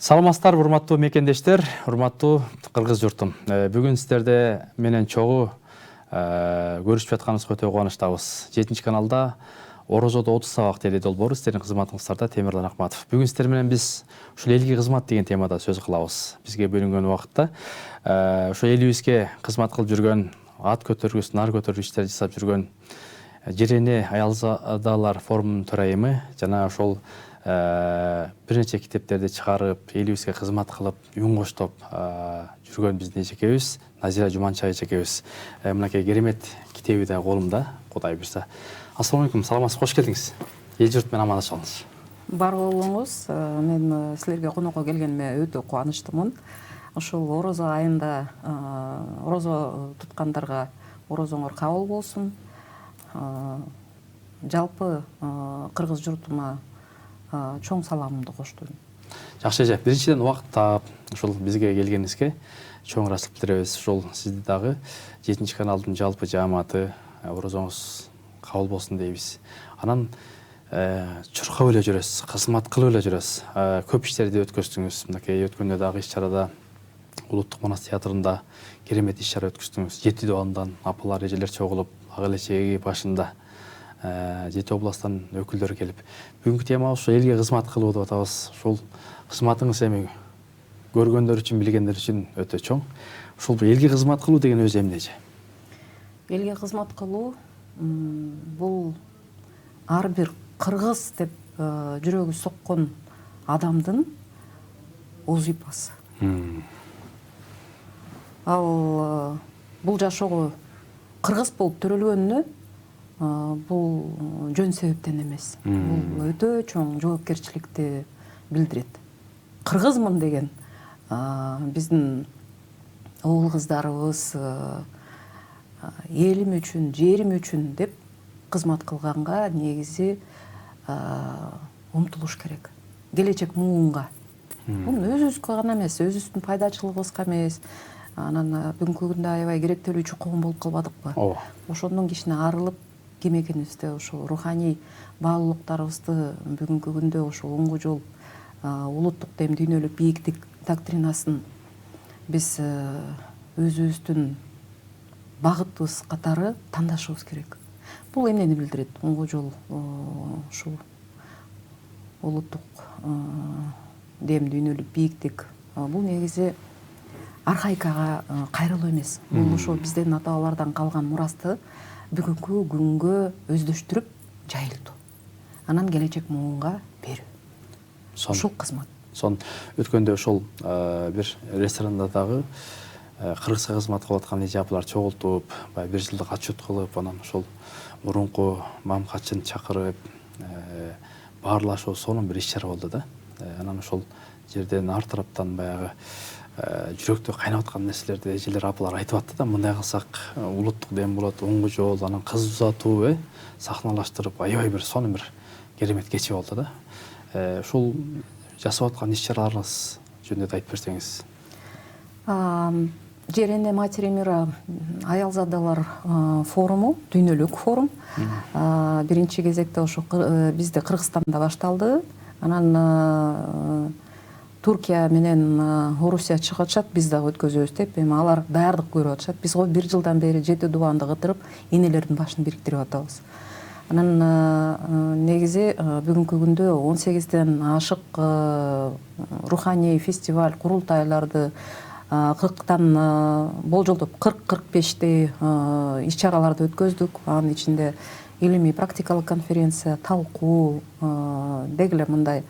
Саламатсыздар, урматтуу мекендештер, урматтуу кыргыз журтум. Бүгүн сиздерде менен чогуу көрүшүп жатканыбызга өтө кубанычтабыз. 7-каналда Орозодо 30 сабак теле долбоору сиздердин кызматыңыздарда Темирлан Акматов. Бүгүн сиздер менен биз ушул элге кызмат деген темада сөз кылабыз. Бизге бөлүнгөн убакытта ошо элибизге кызмат кылып жүргөн, ат көтөргүс, нар көтөргүс иштерди жасап жүргөн Жерене аялзадалар форумунун төрайымы жана ошол бир нече китептерди чыгарып, элибизге кызмат кылып, үн коштоп жүргөн биздин эжекебиз Назира Жуманчай эжекебиз. Мынакей керемет китеби да колумда, Кудай буйрса. Ассалам алейкум, саламатсыз, кош келдиңиз. Эл журт менен амандашабыз. Бар болуңуз. Мен силерге конокко келгениме өтө кубанычтымын. Ушул орозо айында орозо туткандарга орозоңор кабыл болсун. Жалпы кыргыз журтума чоң саламымды коштойм. Жакшы эже, биринчиден убакыт таап, ушул бизге келгениңизге чоң ырайчылык билдиребиз. Ушул сизди дагы 7-каналдын жалпы жааматы орозоңуз кабыл болсун дейбиз. Анан чуркап эле жүрөсүз, кызмат кылып эле жүрөсүз. Көп иштерди өткөздүңүз. Мынакей өткөндө дагы иш-чарада Улуттук Манас театрында керемет иш-чара өткөздүңүз. 7 дубандан апалар, эжелер чогулуп, ак элечеги башында 7 областтан өкүлдөр келип. Бүгүнкү темабыз ошо элге кызмат кылуу деп атабыз. Ушул кызматыңыз эми көргөндөр үчүн, билгендер үчүн өтө чоң. Ушул элге кызмат кылуу деген өзү эмнеже? Элге кызмат кылуу бул ар бир кыргыз деп жүрөгү соккон адамдын озипасы. Ал бул жашоого кыргыз болуп төрөлгөнүнө бул жөн себептен эмес. Бул өтө чоң жоопкерчиликти билдирет. Кыргызмын деген биздин уул кыздарыбыз элим үчүн, жерим үчүн деп кызмат кылганга негизи умтулуш керек. Келечек муунга. Бул өзүбүзгө гана эмес, өзүбүздүн пайдачылыгыбызга эмес. Анан бүгүнкү күндө аябай керектелүүчү коом болуп калбадыкпы? Ошондон кичине арылып, ким экенибизди, ошол руханий баалуулуктарыбызды бүгүнкү күндө ошол оңго жол улуттук дем дүйнөлүк бийиктик доктринасын биз өзүбүздүн багытыбыз катары тандашыбыз керек. Бул эмнени билдирет? Оңго жол ушул улуттук дем дүйнөлүк бийиктик бул негизи архаикага кайрылуу эмес. Бул ошо биздин ата-бабалардан калган мурасты бүгүнкү күнгө өздөштүрүп жайылтуу. Анан келечек муунга берүү. Ушул кызмат. Өткөндө ошол бир ресторанда дагы кыргызга кызмат кылып аткан эже апалар чогултуп, баягы 1 жылдык отчет кылып, анан ошол мурунку мамкачын чакырып баарлашуу сонун бир иш-чара болду да. Анан ошол жерден ар тараптан баягы жүрөктө кайнап аткан нерселерди эжелер, апалар айтып атты да, мындай кылсак улуттук дем болот, оңго жол, анан кыз узатуу, сахналаштырып, аябай бир сонун бир керемет кечи болду да. Ушул жасап аткан иш-чараларыңыз жөнүндө айтып берсеңиз. Жерене матери мира аялзадалар форуму, дүйнөлүк форум. Биринчи кезекте ошо бизде Кыргызстанда башталды. Анан Туркия менен Орусия чыгып атышат, биз дагы өткөзөбүз деп. Эми алар даярдык көрүп атышат. Биз 1 жылдан бери 7 дубанды кытырып, энелердин башын бириктирип атабыз. Анан негизи бүгүнкү күндө 18ден ашык руханий фестиваль, курултайларды 40тан болжолдоп 40-45 иш-чараларды өткөздүк. Анын ичинде илимий практикалык конференция, талкуу, дегеле мындай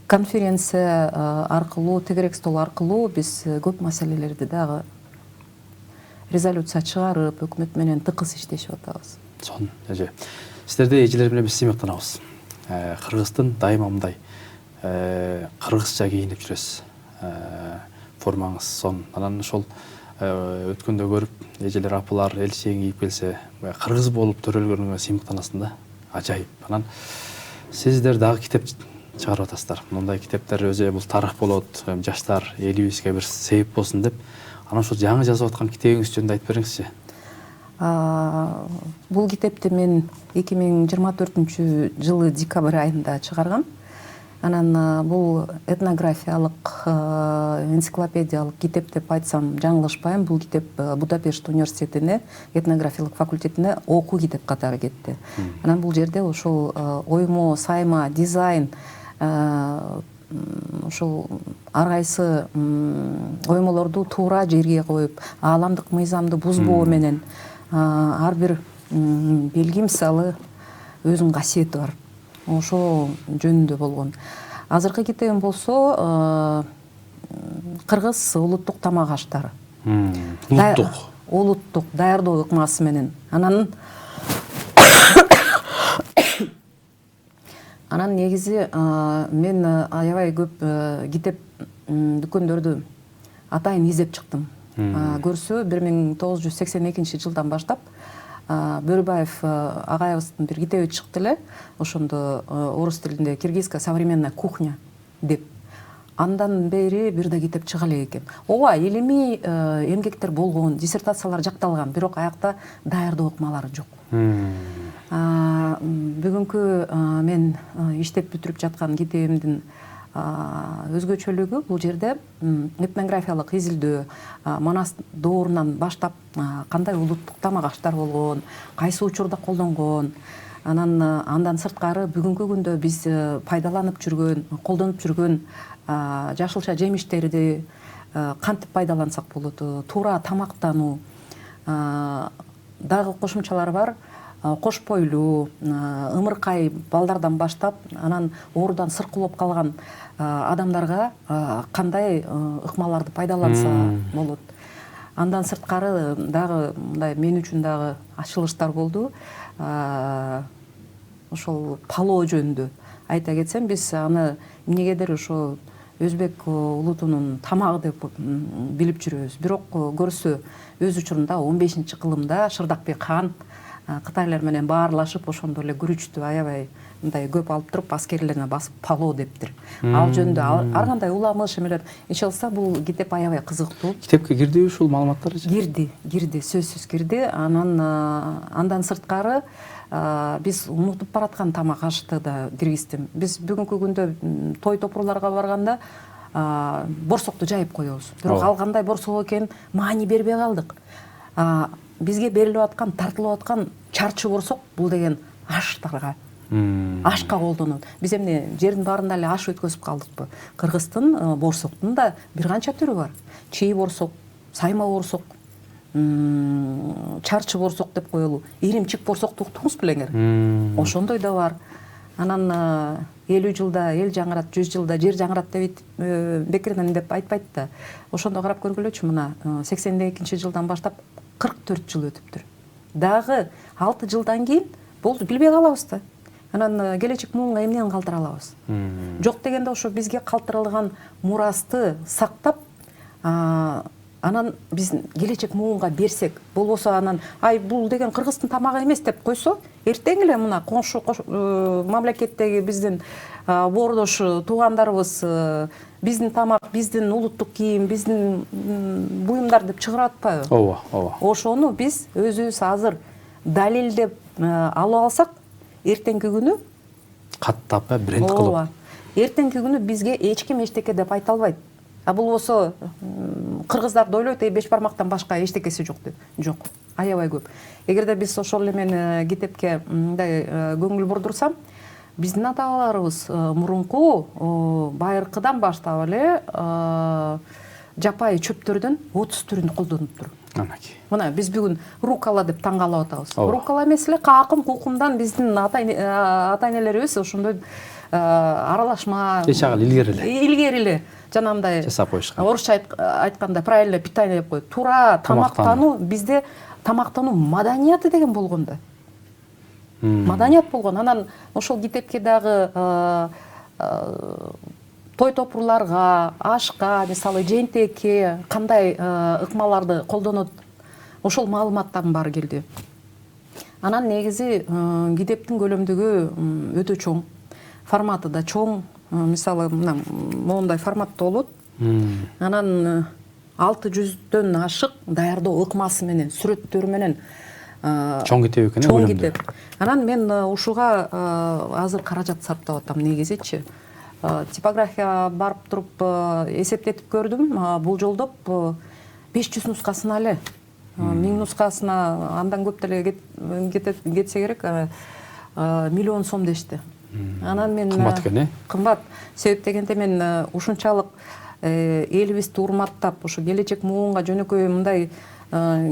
конференция аркылуу, тегерек стол аркылуу биз көп маселелерди дагы резолюция чыгарып, өкмөт менен тыкыз иштешип атабыз. Сонун эже. Сиздерде эжелер менен биз сыймыктанабыз. Кыргыздын дайыма мындай кыргызча кийинип жүрөсүз. Формаңыз сонун. Анан ошол өткөндө көрүп, эжелер, апалар элчегин кийип келсе, кыргыз болуп төрөлгөнүңө сыймыктанасың да. Ажайып. Анан сиздер дагы китеп чыгарып атасыздар. Мындай китептер өзү бул тарых болот, жаштар элибизге бир себеп болсун деп. Анан ошол жаңы жазып аткан китебиңиз жөнүндө айтып бериңизчи. Бул китепти мен 2024 жылы декабрь айында чыгаргам. Анан бул этнографиялык энциклопедиялык китеп деп айтсам жаңылышпайм. Бул китеп Будапешт университетине этнографиялык факультетине окуу китеп катары кетти. Анан бул жерде ошол оймо, сайма, дизайн ошол ар кайсы оймолорду туура жерге коюп, ааламдык мыйзамды бузбоо менен ар бир белги мисалы өзүнүн касиети бар. Ошол жөнүндө болгон. Азыркы китебим болсо кыргыз улуттук тамак аштары. Улуттук даярдоо ыкмасы менен. Анан негизи мен аябай көп китеп дүкөндөрдү атайын издеп чыктым. Көрсө 1982 жылдан баштап Бөрүбаев агайыбыздын бир китеби чыкты эле, ошондо орус тилинде «Киргизская современная кухня» деп. Андан бери бир да китеп чыга элек экен. Ооба, илимий эмгектер болгон, диссертациялар жакталган, бирок аякта даярдоо ыкмалары жок. Бүгүнкү мен иштеп бүтүрүп жаткан китебимдин өзгөчөлүгү бул жерде этнографиялык изилдөө, Манас доорунан баштап кандай улуттук тамак аштар болгон, кайсы учурда колдонгон, андан сырткары бүгүнкү күндө биз пайдаланып жүргөн, колдонуп жүргөн жашылча жемиштерди кантип пайдалансак болот, туура тамактануу, дагы кошумчалары бар. Кош бойлуу, ымыркай балдардан баштап, анан оорудан сыркылып калган адамдарга кандай ыкмаларды пайдаланса болот. Андан сырткары дагы мындай мен үчүн дагы ачылыштар болду. Ошол палоо жөнүндө айта кетсем, биз аны эмнегедир ошо өзбек улутунун тамагы деп билип жүрөбүз. Бирок көрсө өз учурунда 15-кылымда Шырдакбек хан Кытайлар менен баарлашып, ошондо эле күрүчтү аябай мындай көп алып туруп аскерлерине басып палоо дептир. Ал жөнүндө ар кандай уламыш эмелер. Ишалса бул китеп аябай кызыктуу. Китепке кирдиби ушул маалыматтар? Кирди, сөзсүз кирди. Андан сырткары биз унутуп бараткан тамак ашты да киргиздим. Биз бүгүнкү күндө той топурларга барганда борсокту жайып коебуз. Бирок ал кандай борсок экенин маани бербей калдык. Бизге берилип аткан, тартылып аткан чарчы борсок бул деген аштарга, ашка колдонот. Биз эмне жердин баарында эле аш өткөзүп калдыкпы? Кыргыздын борсоктун да бир канча түрү бар. Чей борсок, сайма борсок, чарчы борсок деп коелу. Иримчик борсокту уктуңуз белеңер? Ошондой да бар. Анан 50 жылда эл жаңырат, 100 жылда жер жаңырат деп бекерден деп айтпайт да. Ошондо карап көргүлөчү, мына 82 жылдан баштап 44 жыл өтүптүр. Дагы 6 жылдан кийин болду, билбей калабыз да. Анан келечек муунга эмнени калтыра алабыз? Жок дегенде ошо бизге калтырылган мурасты сактап, анан биз келечек муунга берсек, болбосо анан бул деген кыргыздын тамагы эмес деп койсо, эртең эле мына коңшу мамлекеттеги биздин боордош туугандарыбыз биздин тамак, биздин улуттук кийим, биздин буюмдар деп чыгарып атпайбы? Ооба. Ошону биз өзүбүз азыр далилдеп алып алсак, эртеңки күнү каттап бренд кылып. Ооба. Эртеңки күнү бизге эч ким эчтеке деп айта албайт. Болбосо кыргыздарды ойлойт, беш бармактан башка эчтекеси жок деп. Жок, аябай көп. Эгерде биз ошол эле мен китепке мындай көңүл бурдурсам, биздин ата-бабаларыбыз мурунку байыркыдан баштап эле жапайы чөптөрдөн 30 түрүн колдонуптур. Мына биз бүгүн руккола деп таң калып атабыз. Руккола эмес эле какым кукумдан биздин ата-энелерибиз ошондой аралашма эч агыл илгери эле жанагындай жасап коюшкан. Орусча айтканда правильное питание деп коет. Туура тамактануу, бизде тамактануу маданияты деген болгон да. Маданият болгон. Анан ошол китепке дагы той топурларга, ашка, мисалы жентекке кандай ыкмаларды колдонот, ошол маалыматтардын баары келди. Анан негизи китептин көлөмдүгү өтө чоң, форматы да чоң. Мисалы моундай форматта болот. Анан 600дөн ашык даярдоо ыкмасы менен, сүрөттөрү менен чоң китеп экен. Чоң китеп. Анан мен ушуга азыр каражат сарптап атам негизичи. типография барып туруп эсептетип көрдүм. Бул жолдоп 500 нускасына эле 1000 нускасына андан көп деле кетсе керек миллион сом дешти. Анан мен кымбат экен, кымбат. Себеп дегенде мен ушунчалык элибизди урматтап, ушу келечек муунга жөнөкөй мындай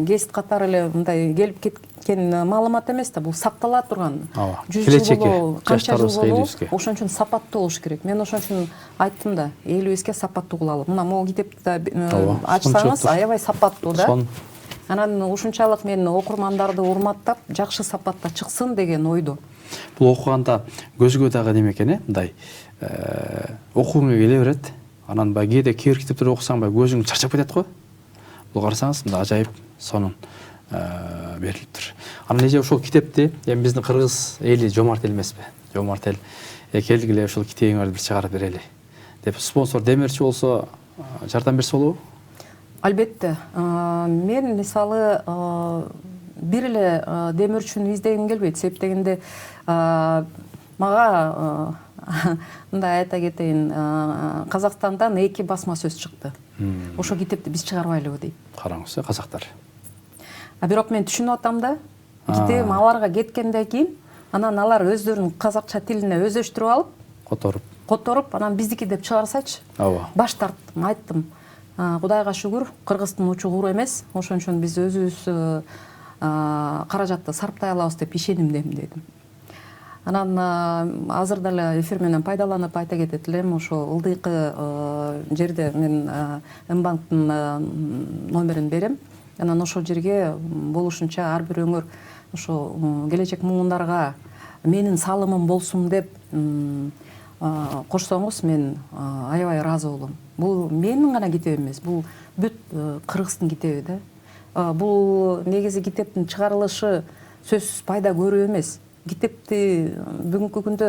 гест катары эле мындай келип кеткен маалымат эмес да, бул сактала турган. 100 жыл болобу, канча жыл болобу, ошон үчүн сапаттуу болуш керек. Мен ошон үчүн айттым да, элибизге сапаттуу кылалы. Мына могу китепти ачсаңыз аябай сапаттуу да. Анан ушунчалык мен окурмандарды урматтап, жакшы сапатта чыксын деген ойдо. Бул окуганда көзгө дагы неме экен, мындай окугуңа келе берет. Анан баягы кээде кээ бир китептерди окусаң көзүң чарчап кетет го. Бул карасаңыз мындай ажайып сонун берилиптир. Анан эже ошол китепти эми биздин кыргыз эли жомарт эл эмеспи? Жомарт эл келгиле ошол китебиңерди бир чыгарып берели деп спонсор демирчи болсо жардам берсе болобу? Албетте. Мен мисалы бир эле демирчүнү издегим келбейт. Себеп дегенде мага мындай айта кетейин, Казакстандан 2 басма сөз чыкты. Ошо китепти биз чыгарбайлыбы дейт. Караңыз, казактар. Бирок мен түшүнүп атам да, китебим аларга кеткенден кийин, анан алар өздөрүнүн казакча тилине өздөштүрүп алып, которуп, анан биздики деп чыгарсачы. Баш тарттым, айттым. Кудайга шүгүр, кыргыздын учу куру эмес, ошон үчүн биз өзүбүз каражатты сарптай алабыз деп ишенимдемин дедим. Анан азыр деле эфир менен пайдаланып айта кетет элем, ошо ылдыйкы жерде мен Мбанктын номерин берем. Анан ошол жерге болушунча ар бир өңөр ошо келечек муундарга менин салымым болсун деп кошсоңуз, мен аябай ыраазы болом. Бул менин гана китебим эмес, бул бүт кыргыздын китеби да. Бул негизи китептин чыгарылышы сөзсүз пайда көрүү эмес. Китепти бүгүнкү күндө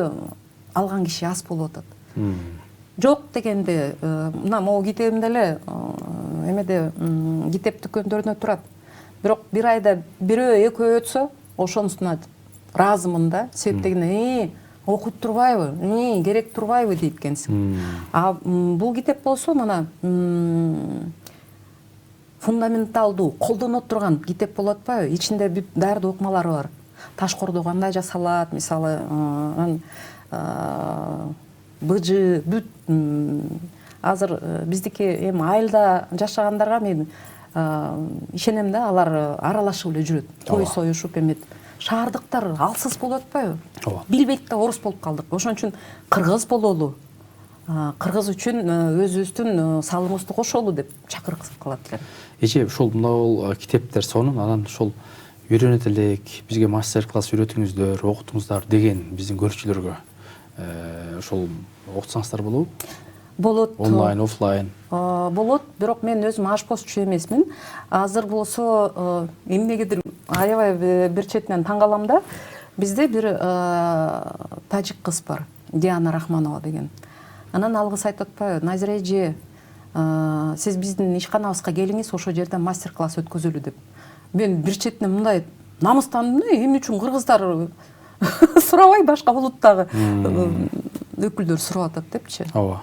алган киши аз болуп атат. Жок дегенде, мына могу китебим деле эмеде китеп дүкөндөрүнө турат. Бирок бир айда бирөө экөө өтсө, ошонусуна ыраазымын да. Себеп дегенде, окуйт турбайбы, керек турбайбы дейт экенсиң. Бул китеп болсо мына фундаменталдуу, колдоно турган китеп болуп атпайбы? Ичинде бүт даярдуу окумалары бар. Ташкордо кандай жасалат, мисалы, быжы, бүт азыр биздики эми айылда жашагандарга мен ишенем да, алар аралашып эле жүрөт. Той союшуп эмет. Шаардыктар алсыз болуп атпайбы? Билбейт да, орус болуп калдык. Ошон үчүн кыргыз бололу. Кыргыз үчүн өзүбүздүн салымыбызды кошолу деп чакыргызып калат элем. Эже ошол мына китептер сонун, анан ошол үйрөнөт элек, бизге мастер-класс үйрөтүңүздөр, окутуңуздар деген биздин көрүүчүлөргө ошол окутсаңыздар болобу? Болот. Онлайн, офлайн. Болот, бирок мен өзүм ашпозчу эмесмин. Азыр болсо эмнегедир аябай бир четинен таң калам да. Бизде бир тажик кыз бар, Диана Рахманова деген. Анан алгыс айтып атпайбы, Назира эже, сиз биздин ишканабызга келиңиз, ошол жерде мастер-класс өткөзөлү деп. Мен бир четинен мындай намыстандым, эмне үчүн кыргыздар сурабай башка булуттагы өкүлдөр сурап атат депчи. Ооба.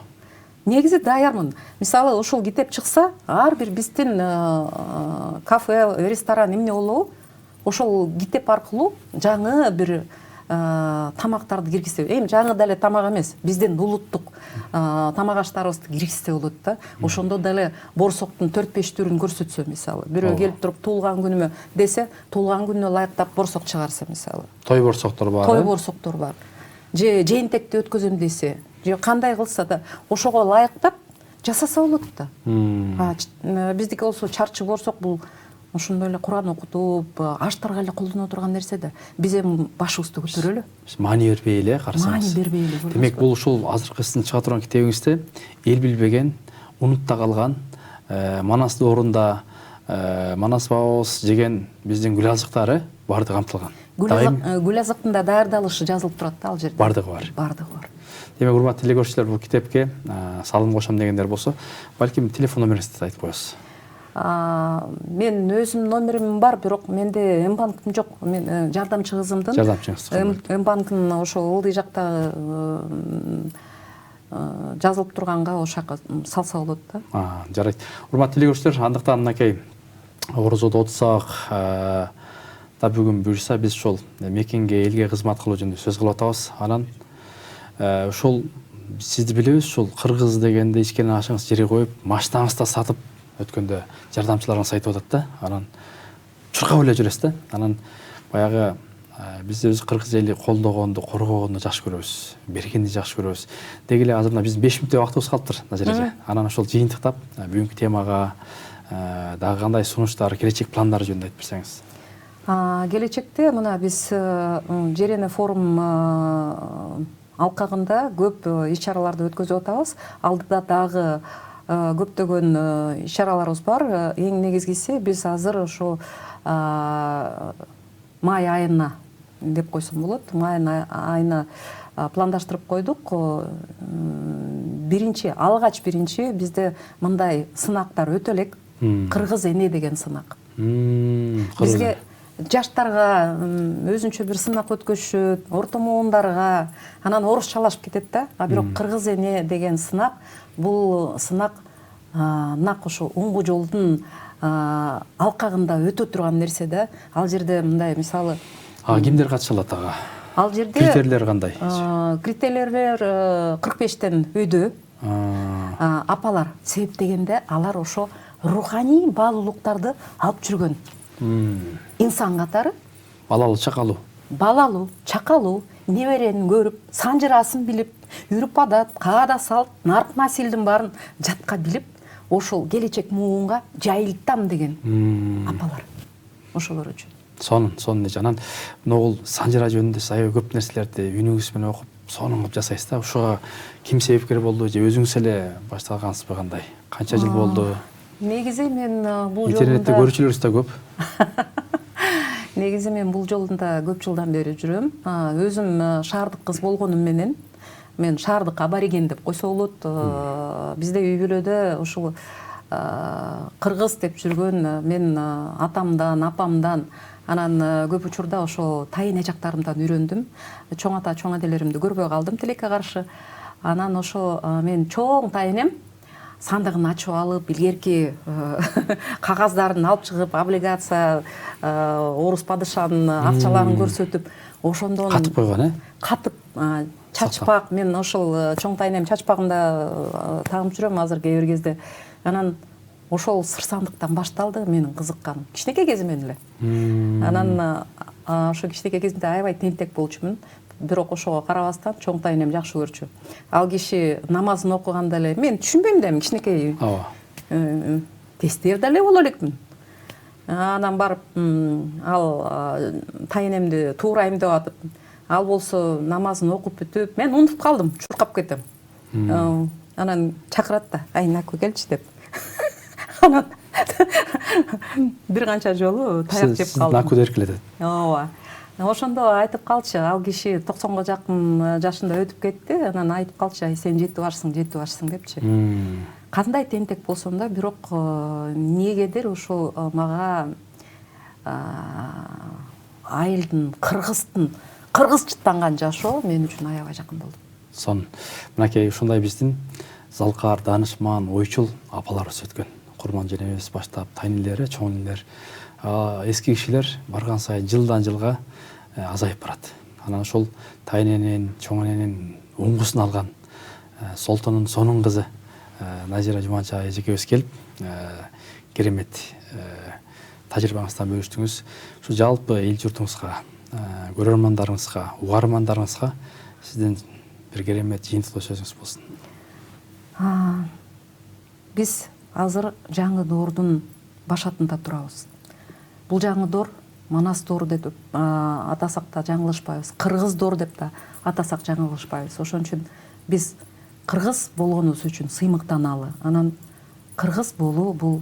Негизи даярмын. Мисалы, ошол китеп чыкса, ар бир биздин кафе, ресторан эмне болобу? Ошол китеп аркылуу жаңы бир тамактарды киргизсе, эми жаңы деле тамак эмес, биздин улуттук тамак аштарыбызды киргизсе болот да. Ошондо деле борсоктун 4-5 түрүн көрсөтсө, мисалы, бирөө келип туруп туулган күнүмө десе, туулган күнүнө ылайыктап борсок чыгарса, мисалы. Той борсоктор бар. Той борсоктор бар. Же жээнтекти өткөзөм десе, же кандай кылса да ошого ылайыктап жасаса болот да. Биздики болсо чарчы борсок бул ошондой эле Куран окутуп, аштарга эле колдоно турган нерсе да. Биз эми башыбызды көтөрөлү. Маани бербей эле карасаңыз. Маани бербей эле. Демек, бул ушул азыркысын чыга турган китебиңизде эл билбеген, унутта калган, Манас доорунда Манас бабабыз жеген биздин гүл азыктары бардыгы камтылган. Гүл азыктын да даярдалышы жазылып турат да ал жерде. Бардыгы бар. Бардыгы бар. Демек, урматтуу эле көрүүчүлөр, бул китепке салым кошом дегендер болсо, балким телефон номериңизди айтып коесуз. Мен өзүм номерим бар, бирок менде Мбанктын жок. Мен жардамчы кызымдын. Жардамчыңыз. Мбанктын ошо ылдый жакта жазылып турганга ошол жака салса болот да. Жарайт. Урматтуу телекөрүүчүлөр, андыктан мынакей Орозодо 30 саак да бүгүн буюрса биз ошол мекенге, элге кызмат кылуу жөнүндө сөз кылып атабыз. Анан ошол сизди билебиз, ушул кыргыз дегенде ичкен ашыңыз жери коюп, машинаңызды сатып өткөндө жардамчыларыңыз айтып атат да. Анан чуркап эле жүрөсүз да. Анан баягы биз кыргыз эли колдогонду, коргогонду жакшы көрөбүз, бергенди жакшы көрөбүз. Деги эле азыр мына биздин 5 мүнөттөй убактыбыз калыптыр, Назиреже. Анан ошол жыйынтыктап бүгүнкү темага дагы кандай сунуштар, келечек пландар жөнүндө айтып берсеңиз. Келечекте мына биз Жерене форум алкагында көп иш-чараларды өткөзүп атабыз. Алдыда дагы көптөгөн иш-чараларыбыз бар. Эң негизгиси биз азыр ошо май айына деп койсом болот. Май айына пландаштырып койдук. Алгач биринчи бизде мындай сынактар өтө элек. Кыргыз эне деген сынак. Бизге жаштарга өзүнчө бир сынак өткөзүшөт, орто муундарга, анан орусчалашып кетет да. Бирок кыргыз эне деген сынак, бул сынак нак ошо оңгу жолдун алкагында өтө турган нерсе да. Ал жерде мындай мисалы кимдер катыша алат ага? Ал жерде критерийлер кандай? Критерийлер 45тен өйдө апалар. Себеп дегенде алар ошо руханий баалуулуктарды алып жүргөн инсан катары. Балалуу, чакалуу, неберени көрүп, санжырасын билип, үрп адат, каада салт, нарк насилдин баарын жатка билип, ошол келечек муунга жайылтам деген апалар. Ошолор үчүн. Сонун жанан могул санжыра жөнүндө аябай көп нерселерди үнүңүз менен окуп, сонун кылып жасайсыз да. Ушуга ким себепкер болду же өзүңүз эле баштагансызбы кандай? Канча жыл болду? Негизи мен бул жолунда интернетте көрүүчүлөрүбүз да көп. Негизи мен бул жолунда көп жылдан бери жүрөм. Өзүм шаардык кыз болгонум менен мен шаардык абориген деп койсо болот. Бизде үй бүлөдө ушул кыргыз деп жүргөн мен атамдан, апамдан, анан көп учурда ошо тайын эжактарымдан үйрөндүм. Чоң ата, чоң эделеримди көрбөй калдым тилекке каршы. Анан ошо мен чоң тайынем сандыгын ачып алып, илгерки кагаздарын алып чыгып, облигация, орус падышанын акчаларын көрсөтүп, ошондон катып койгон, катып чачпак. Мен ошол чоң тайынем чачпагында тагып жүрөм азыр кээ бир кезде. Анан ошол сырсандыктан башталды менин кызыкканым. Кичинекей кезимден эле. Анан ошо кичинекей кезимде аябай тентек болчумун. Бирок ошого карабастан чоң тайынем жакшы көрчү. Ал киши намазын окуганда эле мен түшүнбөйм да, кичинекей. Тестер деле боло элекмин. Анан барып ал тайынемди туурайм деп атып, ал болсо намазын окуп бүтүп, мен унутуп калдым, чуркап кетем. Анан чакырат да, ай Наку келчи деп. Анан бир канча жолу таяк жеп калдым. Наку деркилетет. Ооба. Ошондо айтып калчы, ал киши 90га жакын жашында өтүп кетти. Анан айтып калчы, ай сен жетип барсың депчи. Кандай тентек болсом да, бирок эмнегедир ошол мага айылдын, кыргызчыттанган жашоо мен үчүн аябай жакын болду. Сон. Мынакей ушундай биздин залкар, данышман, ойчул апаларыбыз өткөн. Курман женебиз баштап, тайнелери, чоң энелер, эски кишилер барган сайын жылдан жылга азайып барат. Анан ошол тайненен, чоң эненин уңгусун алган Солтонун сонун кызы Назира Жуманча эжекебиз келип, керемет тажрыйбаңыздан бөлүштүңүз. Ушу жалпы эл журтуңузга, көрөрмандарыңызга, угармандарыңызга сизден бир керемет жыйынтыктуу сөзүңүз болсун. Биз азыр жаңы доордун башатында турабыз. Бул жаңы доор Манас доору деп атасак да жаңылышпайбыз. Кыргыз доор деп да атасак жаңылышпайбыз. Ошон үчүн биз кыргыз болгонубуз үчүн сыймыктаналы. Анан кыргыз болуу бул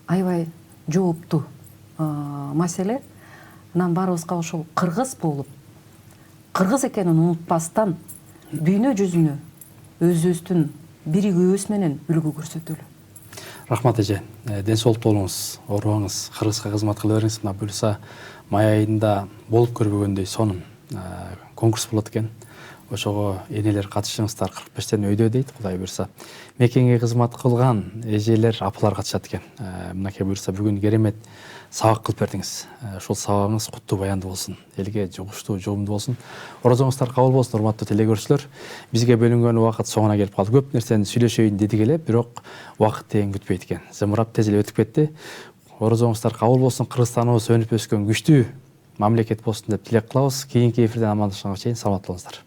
аябай жооптуу маселе. Анан баарыбызга ошол кыргыз болуп, кыргыз экенин унутпастан дүйнө жүзүнө өзүбүздүн биригүүбүз менен үлгү көрсөтөлү. Рахмат эже. Ден соолуктуу болуңуз, оорубаңыз, кыргызга кызмат кыла бериңиз. Мына буюрса май айында болуп көрбөгөндөй сонун конкурс болот экен. ошого энелер катышыңыздар 45тен өйдө дейт, Кудай буйрса. Мекенге кызмат кылган эжелер, апалар катышат экен. Мынакей буйрса бүгүн керемет сабак кылып бердиңиз. Ушул сабагыңыз куттуу баяндуу болсун, элге жугуштуу, жугумдуу болсун. Орозоңуздар кабыл болсун, урматтуу телекөрүүчүлөр. Бизге бөлүнгөн убакыт соңуна келип калды. Көп нерсени сүйлөшөйүн дедик эле, бирок убакыт тең бүтпөйт экен. Зымырап тез эле өтүп кетти. Орозоңуздар кабыл болсун, Кыргызстаныбыз өнүп өскөн күчтүү мамлекет болсун деп тилек кылабыз. Кийинки эфирден амандашканга чейин саламат болуңуздар.